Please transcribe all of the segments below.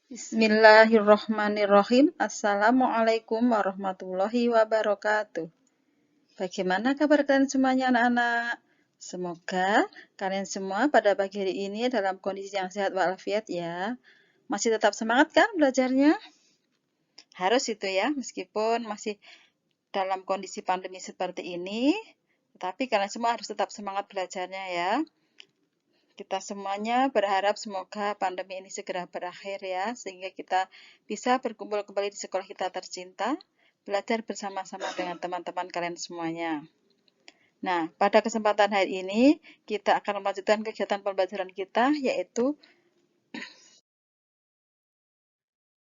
Bismillahirrohmanirrohim. Assalamualaikum warahmatullahi wabarakatuh. Bagaimana kabar kalian semuanya anak-anak? Semoga kalian semua pada pagi hari ini dalam kondisi yang sehat walafiat ya. Masih tetap semangat kan belajarnya? Harus itu ya, meskipun masih dalam kondisi pandemi seperti ini, tapi kalian semua harus tetap semangat belajarnya ya. Kita semuanya berharap semoga pandemi ini segera berakhir ya, sehingga kita bisa berkumpul kembali di sekolah kita tercinta, belajar bersama-sama dengan teman-teman kalian semuanya. Nah, pada kesempatan hari ini, kita akan melanjutkan kegiatan pembelajaran kita, yaitu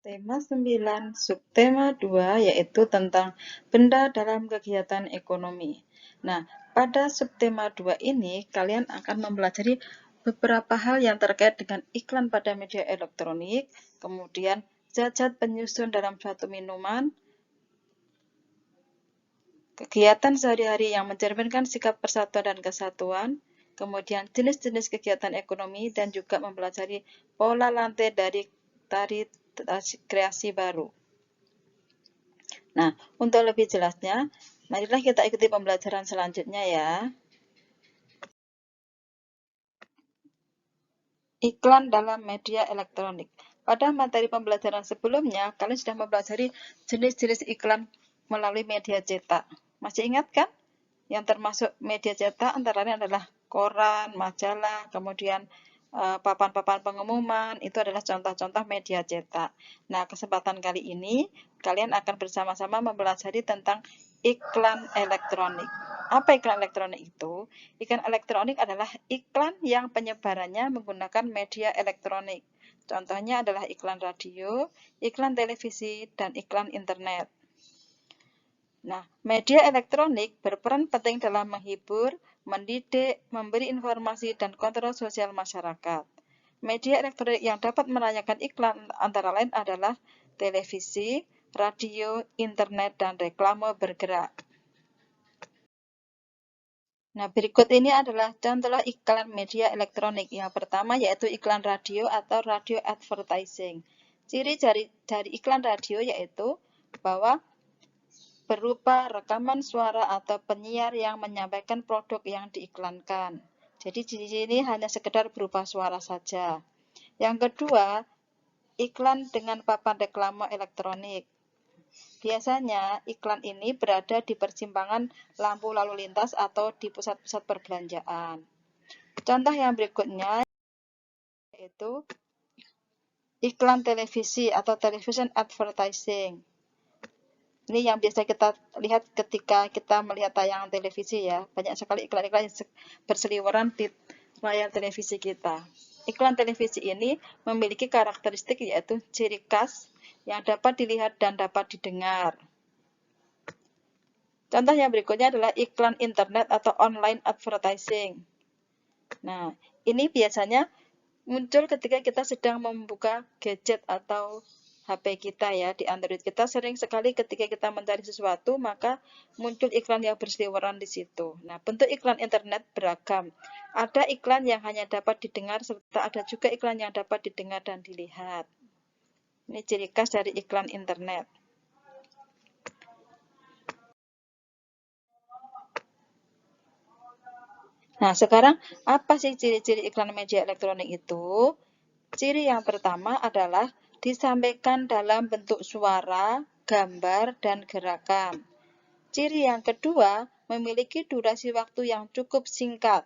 tema 9, subtema 2, yaitu tentang benda dalam kegiatan ekonomi. Nah, pada subtema 2 ini, kalian akan mempelajari beberapa hal yang terkait dengan iklan pada media elektronik, kemudian zat-zat penyusun dalam suatu minuman, kegiatan sehari-hari yang mencerminkan sikap persatuan dan kesatuan, kemudian jenis-jenis kegiatan ekonomi, dan juga mempelajari pola lantai dari tari kreasi baru. Nah, untuk lebih jelasnya, marilah kita ikuti pembelajaran selanjutnya ya. Iklan dalam media elektronik. Pada materi pembelajaran sebelumnya, kalian sudah mempelajari jenis-jenis iklan melalui media cetak. Masih ingat kan? Yang termasuk media cetak antara lain adalah koran, majalah, kemudian papan-papan pengumuman, itu adalah contoh-contoh media cetak. Nah, kesempatan kali ini kalian akan bersama-sama mempelajari tentang iklan elektronik. Apa iklan elektronik itu? Iklan elektronik adalah iklan yang penyebarannya menggunakan media elektronik. Contohnya adalah iklan radio, iklan televisi, dan iklan internet. Nah, media elektronik berperan penting dalam menghibur, mendidik, memberi informasi, dan kontrol sosial masyarakat. Media elektronik yang dapat menanyakan iklan antara lain adalah televisi, radio, internet, dan reklame bergerak. Nah, berikut ini adalah contoh iklan media elektronik. Yang pertama yaitu iklan radio atau radio advertising. Ciri dari iklan radio yaitu bahwa berupa rekaman suara atau penyiar yang menyampaikan produk yang diiklankan. Jadi di sini hanya sekedar berupa suara saja. Yang kedua, iklan dengan papan reklame elektronik. Biasanya iklan ini berada di persimpangan lampu lalu lintas atau di pusat-pusat perbelanjaan. Contoh yang berikutnya yaitu iklan televisi atau television advertising. Ini yang biasa kita lihat ketika kita melihat tayangan televisi ya. Banyak sekali iklan-iklan yang berseliweran di layar televisi kita. Iklan televisi ini memiliki karakteristik yaitu ciri khas yang dapat dilihat dan dapat didengar. Contoh yang berikutnya adalah iklan internet atau online advertising. Nah, ini biasanya muncul ketika kita sedang membuka gadget atau HP kita ya, di Android kita sering sekali ketika kita mencari sesuatu, maka muncul iklan yang berseliweran di situ. Nah, bentuk iklan internet beragam. Ada iklan yang hanya dapat didengar, serta ada juga iklan yang dapat didengar dan dilihat. Ini ciri khas dari iklan internet. Nah, sekarang apa sih ciri-ciri iklan media elektronik itu? Ciri yang pertama adalah disampaikan dalam bentuk suara, gambar, dan gerakan. Ciri yang kedua, memiliki durasi waktu yang cukup singkat.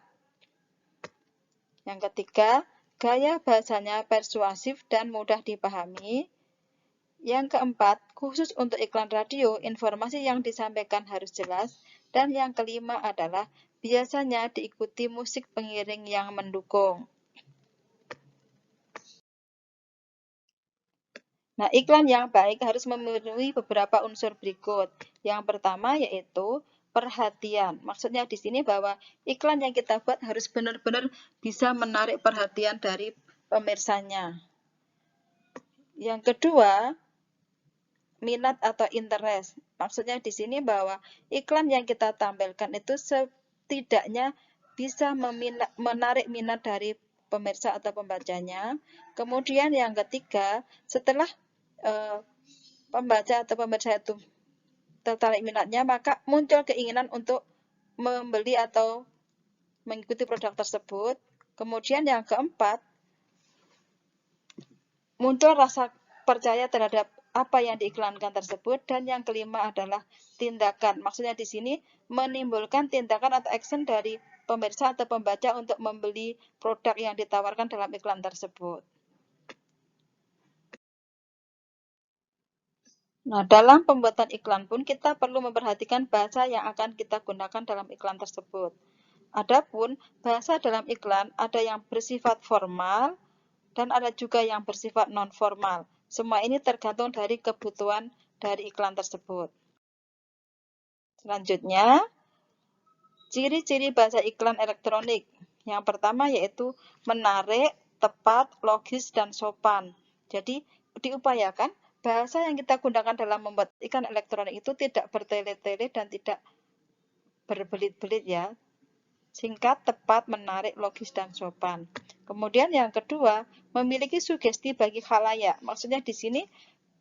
Yang ketiga, gaya bahasanya persuasif dan mudah dipahami. Yang keempat, khusus untuk iklan radio, informasi yang disampaikan harus jelas. Dan yang kelima adalah biasanya diikuti musik pengiring yang mendukung. Nah, iklan yang baik harus memenuhi beberapa unsur berikut. Yang pertama yaitu perhatian. Maksudnya di sini bahwa iklan yang kita buat harus benar-benar bisa menarik perhatian dari pemirsanya. Yang kedua, minat atau interest. Maksudnya di sini bahwa iklan yang kita tampilkan itu setidaknya bisa menarik minat dari pemirsa atau pembacanya. Kemudian yang ketiga, setelah pembaca atau pemirsa itu tertarik minatnya, maka muncul keinginan untuk membeli atau mengikuti produk tersebut. Kemudian yang keempat, muncul rasa percaya terhadap apa yang diiklankan tersebut. Dan yang kelima adalah tindakan. Maksudnya di sini menimbulkan tindakan atau action dari pemirsa atau pembaca untuk membeli produk yang ditawarkan dalam iklan tersebut. Nah, dalam pembuatan iklan pun kita perlu memperhatikan bahasa yang akan kita gunakan dalam iklan tersebut. Adapun bahasa dalam iklan ada yang bersifat formal dan ada juga yang bersifat non-formal. Semua ini tergantung dari kebutuhan dari iklan tersebut. Selanjutnya, ciri-ciri bahasa iklan elektronik. Yang pertama yaitu menarik, tepat, logis, dan sopan. Jadi, diupayakan bahasa yang kita gunakan dalam membuat iklan elektronik itu tidak bertele-tele dan tidak berbelit-belit ya. Singkat, tepat, menarik, logis, dan sopan. Kemudian yang kedua, memiliki sugesti bagi khalayak. Maksudnya di sini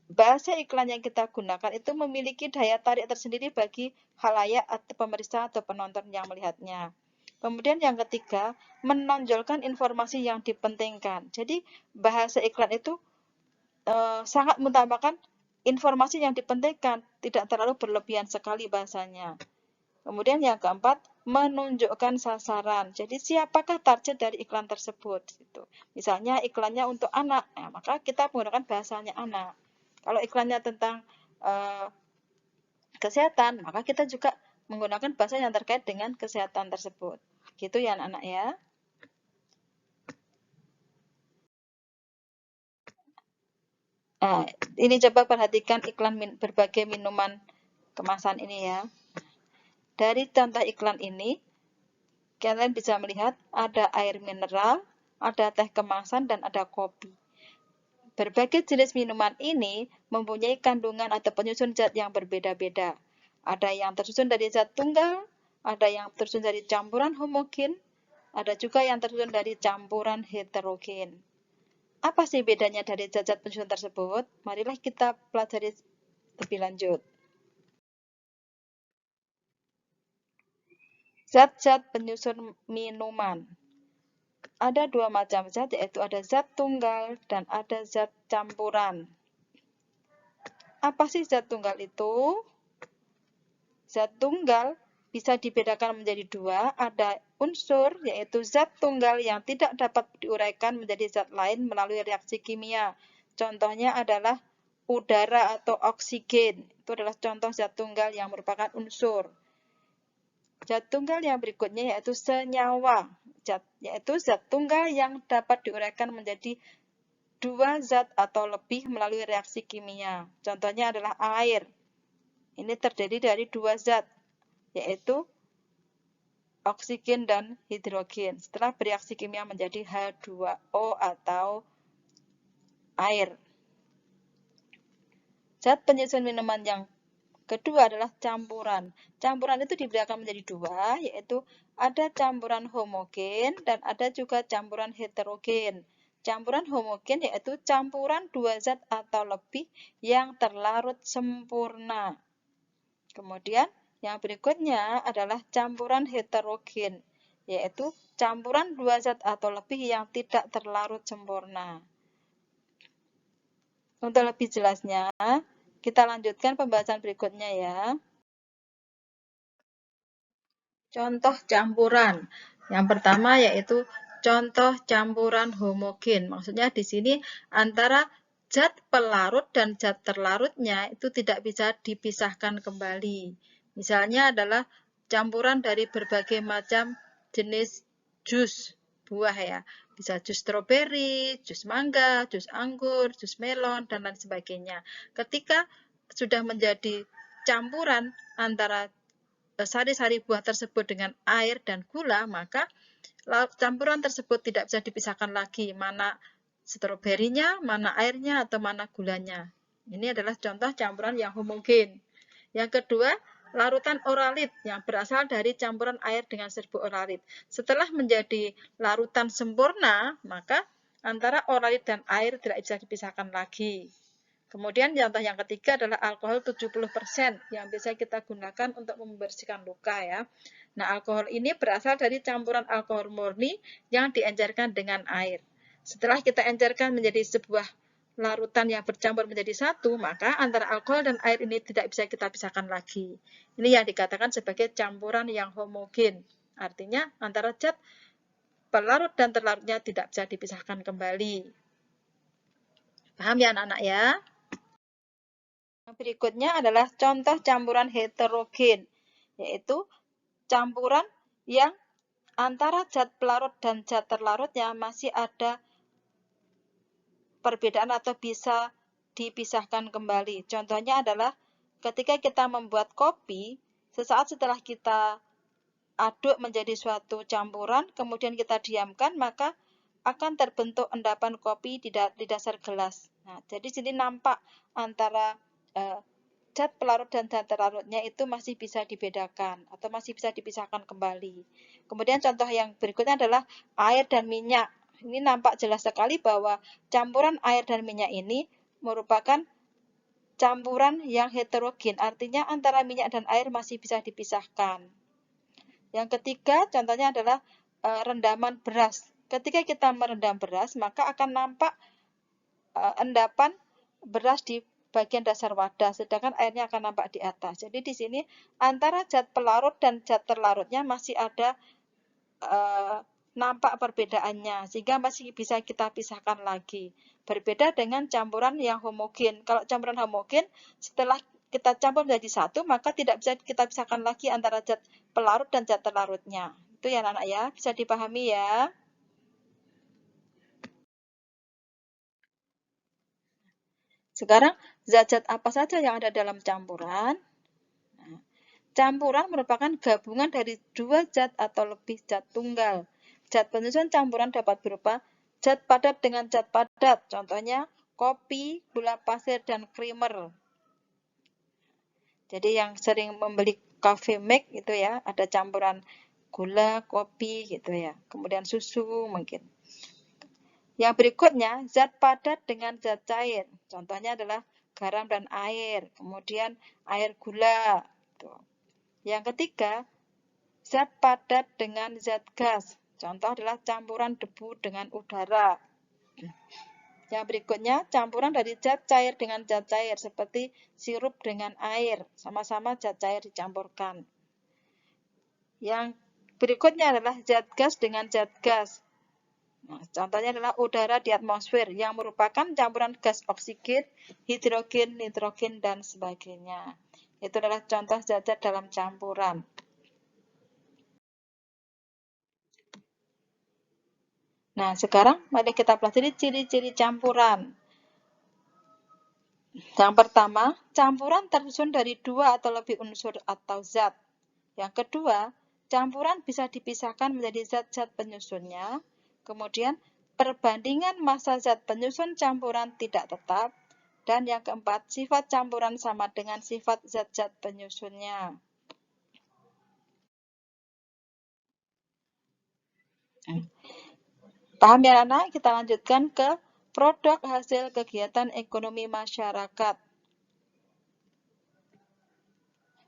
bahasa iklan yang kita gunakan itu memiliki daya tarik tersendiri bagi khalayak atau pemirsa atau penonton yang melihatnya. Kemudian yang ketiga, menonjolkan informasi yang dipentingkan. Jadi bahasa iklan itu sangat mengutamakan informasi yang dipentingkan, tidak terlalu berlebihan sekali bahasanya. Kemudian yang keempat, menunjukkan sasaran. Jadi siapakah target dari iklan tersebut? Misalnya iklannya untuk anak, nah, maka kita menggunakan bahasanya anak. Kalau iklannya tentang kesehatan, maka kita juga menggunakan bahasa yang terkait dengan kesehatan tersebut. Gitu ya anak-anak ya. Nah, ini coba perhatikan iklan berbagai minuman kemasan ini ya. Dari contoh iklan ini, kalian bisa melihat ada air mineral, ada teh kemasan, dan ada kopi. Berbagai jenis minuman ini mempunyai kandungan atau penyusun zat yang berbeda-beda. Ada yang tersusun dari zat tunggal, ada yang tersusun dari campuran homogen, ada juga yang tersusun dari campuran heterogen. Apa sih bedanya dari zat-zat penyusun tersebut? Marilah kita pelajari lebih lanjut. Zat-zat penyusun minuman. Ada dua macam zat, yaitu ada zat tunggal dan ada zat campuran. Apa sih zat tunggal itu? Zat tunggal bisa dibedakan menjadi dua. Ada unsur, yaitu zat tunggal yang tidak dapat diuraikan menjadi zat lain melalui reaksi kimia. Contohnya adalah udara atau oksigen. Itu adalah contoh zat tunggal yang merupakan unsur. Zat tunggal yang berikutnya yaitu senyawa, yaitu zat tunggal yang dapat diuraikan menjadi dua zat atau lebih melalui reaksi kimia. Contohnya adalah air. Ini terdiri dari dua zat, yaitu oksigen dan hidrogen. Setelah bereaksi kimia menjadi H2O atau air. Zat penyusun minuman yang kedua adalah campuran. Campuran itu dibedakan menjadi dua, yaitu ada campuran homogen dan ada juga campuran heterogen. Campuran homogen yaitu campuran dua zat atau lebih yang terlarut sempurna. Kemudian yang berikutnya adalah campuran heterogen, yaitu campuran dua zat atau lebih yang tidak terlarut sempurna. Untuk lebih jelasnya, kita lanjutkan pembahasan berikutnya ya. Contoh campuran. Yang pertama yaitu contoh campuran homogen. Maksudnya di sini antara zat pelarut dan zat terlarutnya itu tidak bisa dipisahkan kembali. Misalnya adalah campuran dari berbagai macam jenis jus buah ya. Bisa jus stroberi, jus mangga, jus anggur, jus melon, dan lain sebagainya. Ketika sudah menjadi campuran antara sari-sari buah tersebut dengan air dan gula, maka campuran tersebut tidak bisa dipisahkan lagi, mana stroberinya, mana airnya, atau mana gulanya. Ini adalah contoh campuran yang homogen. Yang kedua, larutan oralit yang berasal dari campuran air dengan serbuk oralit. Setelah menjadi larutan sempurna, maka antara oralit dan air tidak bisa dipisahkan lagi. Kemudian contoh yang ketiga adalah alkohol 70% yang bisa kita gunakan untuk membersihkan luka ya. Nah, alkohol ini berasal dari campuran alkohol murni yang diencerkan dengan air. Setelah kita encerkan menjadi sebuah larutan yang bercampur menjadi satu, maka antara alkohol dan air ini tidak bisa kita pisahkan lagi. Ini yang dikatakan sebagai campuran yang homogen. Artinya antara zat pelarut dan terlarutnya tidak bisa dipisahkan kembali. Paham ya anak-anak ya? Yang berikutnya adalah contoh campuran heterogen, yaitu campuran yang antara zat pelarut dan zat terlarutnya masih ada perbedaan atau bisa dipisahkan kembali. Contohnya adalah ketika kita membuat kopi, sesaat setelah kita aduk menjadi suatu campuran, kemudian kita diamkan, maka akan terbentuk endapan kopi di dasar gelas. Nah, jadi sini nampak antara zat pelarut dan zat terlarutnya itu masih bisa dibedakan atau masih bisa dipisahkan kembali. Kemudian contoh yang berikutnya adalah air dan minyak. Ini nampak jelas sekali bahwa campuran air dan minyak ini merupakan campuran yang heterogen, artinya antara minyak dan air masih bisa dipisahkan. Yang ketiga contohnya adalah rendaman beras. Ketika kita merendam beras, maka akan nampak endapan beras di bagian dasar wadah, sedangkan airnya akan nampak di atas. Jadi di sini antara zat pelarut dan zat terlarutnya masih ada nampak perbedaannya, sehingga masih bisa kita pisahkan lagi. Berbeda dengan campuran yang homogen. Kalau campuran homogen, setelah kita campur menjadi satu, maka tidak bisa kita pisahkan lagi antara zat pelarut dan zat terlarutnya. Itu ya anak-anak ya, bisa dipahami ya. Sekarang, zat-zat apa saja yang ada dalam campuran? Nah, campuran merupakan gabungan dari dua zat atau lebih zat tunggal. Zat penyusun campuran dapat berupa zat padat dengan zat padat, contohnya kopi, gula pasir, dan creamer. Jadi yang sering membeli coffee mix itu ya, ada campuran gula, kopi gitu ya. Kemudian susu mungkin. Yang berikutnya, zat padat dengan zat cair. Contohnya adalah garam dan air, kemudian air gula. Yang ketiga, zat padat dengan zat gas. Contoh adalah campuran debu dengan udara. Yang berikutnya, campuran dari zat cair dengan zat cair, seperti sirup dengan air. Sama-sama zat cair dicampurkan. Yang berikutnya adalah zat gas dengan zat gas. Nah, contohnya adalah udara di atmosfer yang merupakan campuran gas oksigen, hidrogen, nitrogen, dan sebagainya. Itu adalah contoh zat-zat dalam campuran. Nah, sekarang mari kita pelajari ciri-ciri campuran. Yang pertama, campuran tersusun dari dua atau lebih unsur atau zat. Yang kedua, campuran bisa dipisahkan menjadi zat-zat penyusunnya. Kemudian, perbandingan massa zat penyusun campuran tidak tetap. Dan yang keempat, sifat campuran sama dengan sifat zat-zat penyusunnya. Paham ya anak? Kita lanjutkan ke produk hasil kegiatan ekonomi masyarakat.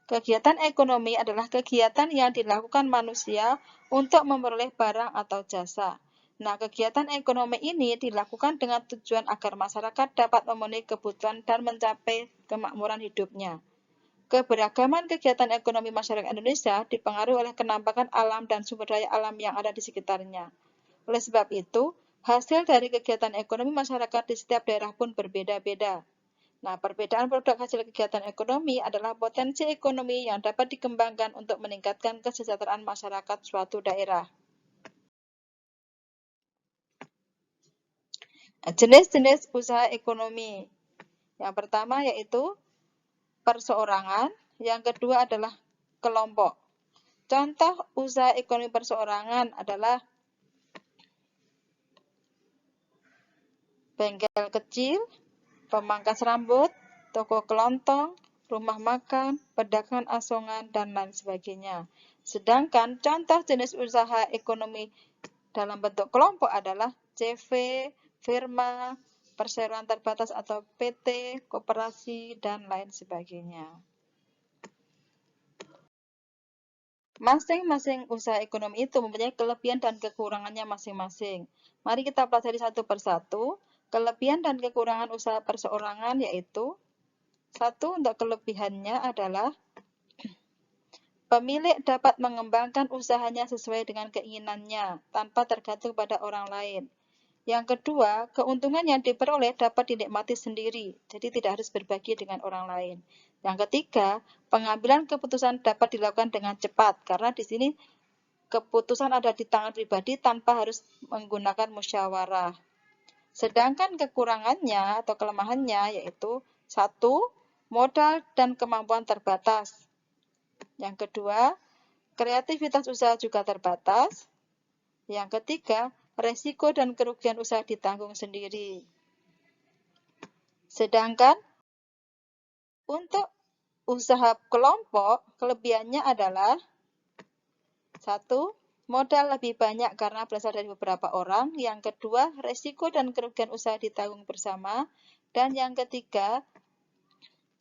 Kegiatan ekonomi adalah kegiatan yang dilakukan manusia untuk memperoleh barang atau jasa. Nah, kegiatan ekonomi ini dilakukan dengan tujuan agar masyarakat dapat memenuhi kebutuhan dan mencapai kemakmuran hidupnya. Keberagaman kegiatan ekonomi masyarakat Indonesia dipengaruhi oleh kenampakan alam dan sumber daya alam yang ada di sekitarnya. Oleh sebab itu, hasil dari kegiatan ekonomi masyarakat di setiap daerah pun berbeda-beda. Nah, perbedaan produk hasil kegiatan ekonomi adalah potensi ekonomi yang dapat dikembangkan untuk meningkatkan kesejahteraan masyarakat suatu daerah. Jenis-jenis usaha ekonomi. Yang pertama yaitu perseorangan, yang kedua adalah kelompok. Contoh usaha ekonomi perseorangan adalah bengkel kecil, pemangkas rambut, toko kelontong, rumah makan, pedagang asongan, dan lain sebagainya. Sedangkan contoh jenis usaha ekonomi dalam bentuk kelompok adalah CV, firma, perseroan terbatas atau PT, koperasi, dan lain sebagainya. Masing-masing usaha ekonomi itu mempunyai kelebihan dan kekurangannya masing-masing. Mari kita pelajari satu persatu. Kelebihan dan kekurangan usaha perseorangan yaitu, satu, untuk kelebihannya adalah pemilik dapat mengembangkan usahanya sesuai dengan keinginannya tanpa tergantung pada orang lain. Yang kedua, keuntungan yang diperoleh dapat dinikmati sendiri, jadi tidak harus berbagi dengan orang lain. Yang ketiga, pengambilan keputusan dapat dilakukan dengan cepat, karena di sini keputusan ada di tangan pribadi tanpa harus menggunakan musyawarah. Sedangkan kekurangannya atau kelemahannya yaitu, satu, modal dan kemampuan terbatas. Yang kedua, kreativitas usaha juga terbatas. Yang ketiga, resiko dan kerugian usaha ditanggung sendiri. Sedangkan untuk usaha kelompok, kelebihannya adalah, satu, modal lebih banyak karena berasal dari beberapa orang. Yang kedua, resiko dan kerugian usaha ditanggung bersama. Dan yang ketiga,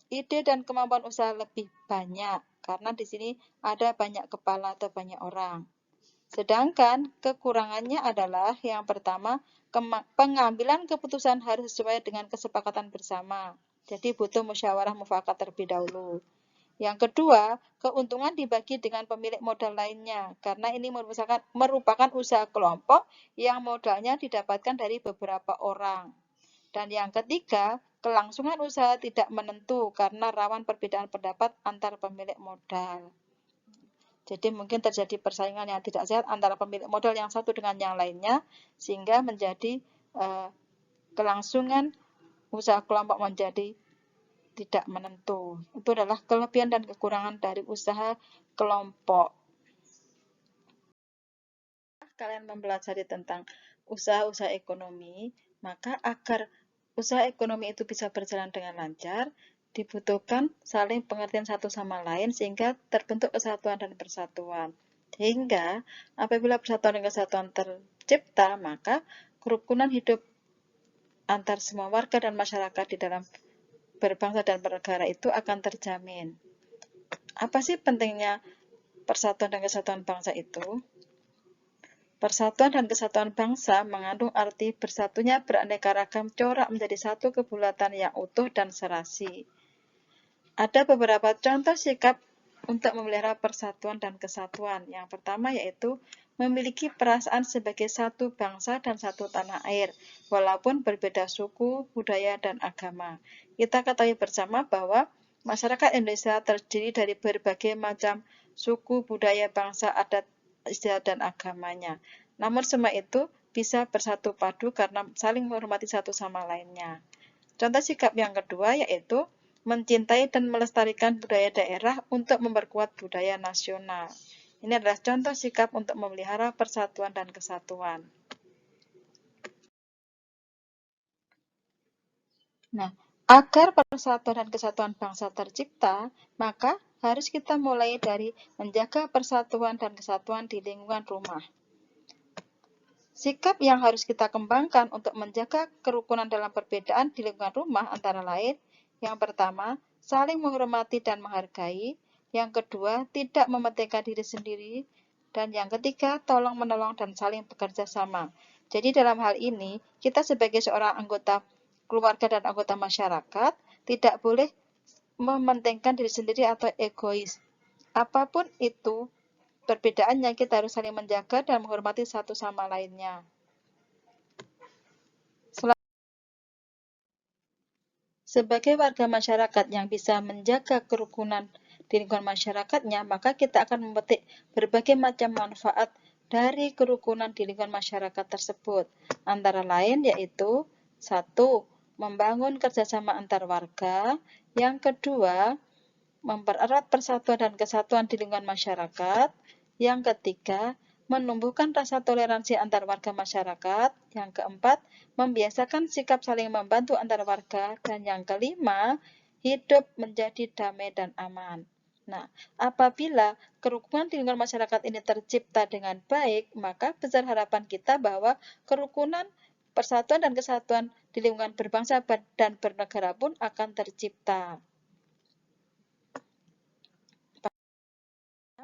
ide dan kemampuan usaha lebih banyak karena di sini ada banyak kepala atau banyak orang. Sedangkan kekurangannya adalah, yang pertama, pengambilan keputusan harus sesuai dengan kesepakatan bersama. Jadi butuh musyawarah mufakat terlebih dahulu. Yang kedua, keuntungan dibagi dengan pemilik modal lainnya, karena ini merupakan usaha kelompok yang modalnya didapatkan dari beberapa orang. Dan yang ketiga, kelangsungan usaha tidak menentu karena rawan perbedaan pendapat antar pemilik modal. Jadi mungkin terjadi persaingan yang tidak sehat antara pemilik modal yang satu dengan yang lainnya, sehingga menjadi kelangsungan usaha kelompok menjadi tidak menentu. Itu adalah kelebihan dan kekurangan dari usaha kelompok. Kalian mempelajari tentang usaha-usaha ekonomi, maka agar usaha ekonomi itu bisa berjalan dengan lancar, dibutuhkan saling pengertian satu sama lain sehingga terbentuk kesatuan dan persatuan. Sehingga apabila persatuan dan kesatuan tercipta, maka kerukunan hidup antar semua warga dan masyarakat di dalam berbangsa dan bernegara itu akan terjamin. Apa sih pentingnya persatuan dan kesatuan bangsa itu? Persatuan dan kesatuan bangsa mengandung arti bersatunya beraneka ragam corak menjadi satu kebulatan yang utuh dan serasi. Ada beberapa contoh sikap untuk memelihara persatuan dan kesatuan. Yang pertama yaitu memiliki perasaan sebagai satu bangsa dan satu tanah air, walaupun berbeda suku, budaya, dan agama. Kita ketahui bersama bahwa masyarakat Indonesia terdiri dari berbagai macam suku, budaya, bangsa, adat, istiadat, dan agamanya. Namun semua itu bisa bersatu padu karena saling menghormati satu sama lainnya. Contoh sikap yang kedua yaitu mencintai dan melestarikan budaya daerah untuk memperkuat budaya nasional. Ini adalah contoh sikap untuk memelihara persatuan dan kesatuan. Nah, agar persatuan dan kesatuan bangsa tercipta, maka harus kita mulai dari menjaga persatuan dan kesatuan di lingkungan rumah. Sikap yang harus kita kembangkan untuk menjaga kerukunan dalam perbedaan di lingkungan rumah antara lain, yang pertama, saling menghormati dan menghargai. Yang kedua, tidak mementingkan diri sendiri. Dan yang ketiga, tolong-menolong dan saling bekerja sama. Jadi dalam hal ini, kita sebagai seorang anggota keluarga dan anggota masyarakat, tidak boleh mementingkan diri sendiri atau egois. Apapun itu, perbedaannya kita harus saling menjaga dan menghormati satu sama lainnya. Sebagai warga masyarakat yang bisa menjaga kerukunan di lingkungan masyarakatnya, maka kita akan memetik berbagai macam manfaat dari kerukunan di lingkungan masyarakat tersebut. Antara lain yaitu, satu, membangun kerjasama antar warga. Yang kedua, mempererat persatuan dan kesatuan di lingkungan masyarakat. Yang ketiga, menumbuhkan rasa toleransi antar warga masyarakat. Yang keempat, membiasakan sikap saling membantu antar warga. Dan yang kelima, hidup menjadi damai dan aman. Nah, apabila kerukunan di lingkungan masyarakat ini tercipta dengan baik, maka besar harapan kita bahwa kerukunan, persatuan dan kesatuan di lingkungan berbangsa dan bernegara pun akan tercipta.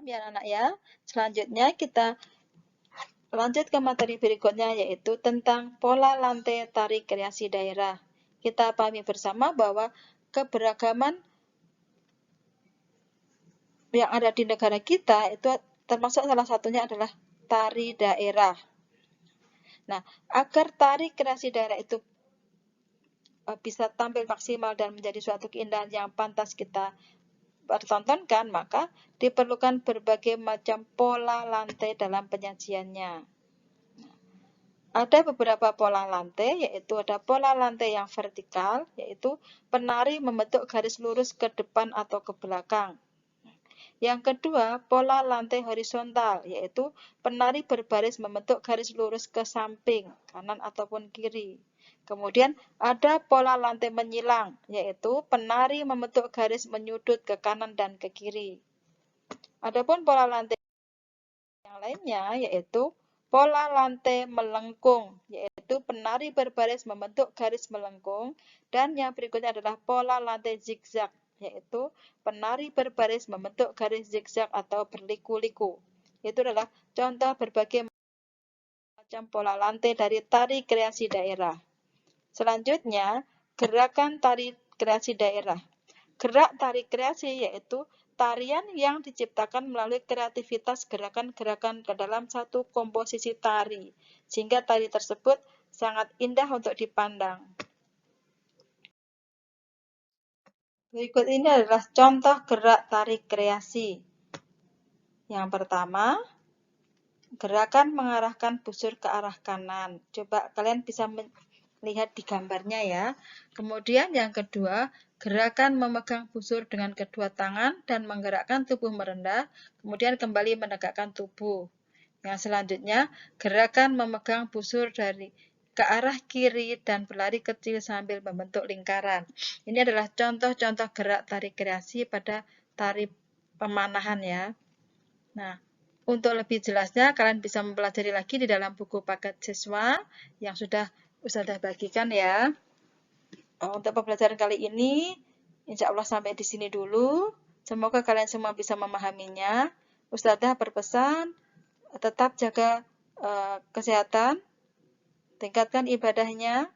Ya anak-anak ya, selanjutnya kita lanjut ke materi berikutnya yaitu tentang pola lantai tari kreasi daerah. Kita pahami bersama bahwa keberagaman yang ada di negara kita itu termasuk salah satunya adalah tari daerah. Nah, agar tari kreasi daerah itu bisa tampil maksimal dan menjadi suatu keindahan yang pantas kita pertontonkan, maka diperlukan berbagai macam pola lantai dalam penyajiannya. Ada beberapa pola lantai, yaitu ada pola lantai yang vertikal, yaitu penari membentuk garis lurus ke depan atau ke belakang. Yang kedua, pola lantai horizontal, yaitu penari berbaris membentuk garis lurus ke samping, kanan ataupun kiri. Kemudian ada pola lantai menyilang, yaitu penari membentuk garis menyudut ke kanan dan ke kiri. Adapun pola lantai yang lainnya, yaitu pola lantai melengkung, yaitu penari berbaris membentuk garis melengkung. Dan yang berikutnya adalah pola lantai zigzag, yaitu penari berbaris membentuk garis zigzag atau berliku-liku. Itu adalah contoh berbagai macam pola lantai dari tari kreasi daerah. Selanjutnya, gerakan tari kreasi daerah. Gerak tari kreasi yaitu tarian yang diciptakan melalui kreativitas gerakan-gerakan ke dalam satu komposisi tari, sehingga tari tersebut sangat indah untuk dipandang. Berikut ini adalah contoh gerak tari kreasi. Yang pertama, gerakan mengarahkan busur ke arah kanan. Coba kalian bisa melihat di gambarnya ya. Kemudian yang kedua, gerakan memegang busur dengan kedua tangan dan menggerakkan tubuh merendah, kemudian kembali menegakkan tubuh. Yang selanjutnya, gerakan memegang busur dari ke arah kiri dan berlari kecil sambil membentuk lingkaran. Ini adalah contoh-contoh gerak tari kreasi pada tari pemanahan ya. Nah, untuk lebih jelasnya kalian bisa mempelajari lagi di dalam buku paket siswa yang sudah Ustazah bagikan ya. Untuk pembelajaran kali ini, insya Allah sampai di sini dulu. Semoga kalian semua bisa memahaminya. Ustazah berpesan, tetap jaga kesehatan, tingkatkan ibadahnya.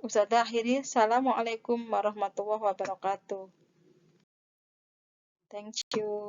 Ustazah akhiri, Assalamualaikum warahmatullahi wabarakatuh. Thank you.